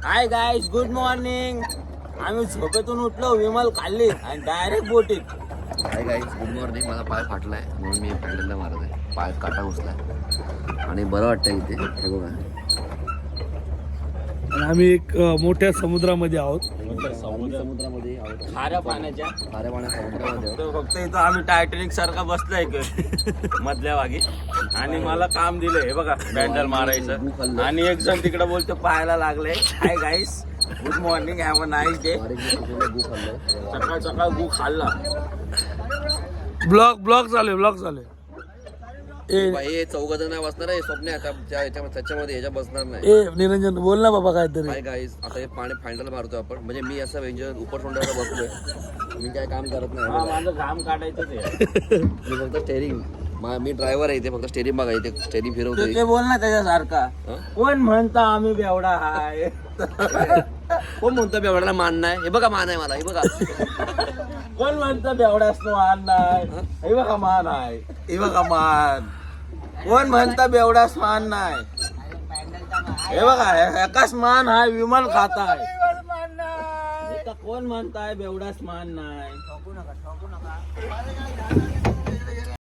हाय guys, good morning. आम्ही झोपेतून उठलो, विमल खाल्ली आणि डायरेक्ट बोटीत. Hi guys, good morning. माझा पाय फाटलाय म्हणून मी पॅडलला मारत आहे. पाय काटा घुसलाय आणि बरं वाटतंय इथे. हे बघा, आणि आम्ही एक मोठ्या समुद्रामध्ये आहोत. समुद्रामध्ये आहोत. खाऱ्या पाण्याच्या खाऱ्या पाण्या समुद्रामध्ये आहोत. तो फक्त इथं आम्ही टायटॅनिक सारखा बसलाय मधल्या भागी. आणि मला काम दिलंय, हे बघा, बँडल मारायचं. आणि एक जण तिकडे बोलतो पाहायला लागले. Hi guys, good morning, have a nice day. सकाळ सकाळ गु खाल्ला. ब्लॉग चालू. हे चौघ जण बसणार आहे. स्वप्न त्याच्यामध्ये ह्याच्या बसणार नाही. निरंजन बोल ना बाबा काहीतरी. हाय गाईज, आता हे पाणी फायनल मारतोय आपण. म्हणजे मी असं वेंजर उपर सोंड्यावर बसलोय. मी काय काम करत नाही. माझं घाम काढायचं ते. मी फक्त स्टेरिंग, मी ड्रायव्हर आहे. ते फक्त स्टेरिंग बघा, इथे स्टेरिंग फिरवतोय. ते बोल ना त्याच्यासारखा. कोण म्हणता आम्ही बेवडा हाय? कोण म्हणतो बेवड्याला मान नाही? हे बघा मान आहे मला. हे बघा, कोण म्हणतं बेवडाच मान नाही? हे बघा मान आहे. हे बघा मान. कोण म्हणतं बेवडाच मान नाही? हे बघा, एकाच मान आहे, विमल खाताय. कोण म्हणताय बेवडाच मान नाही?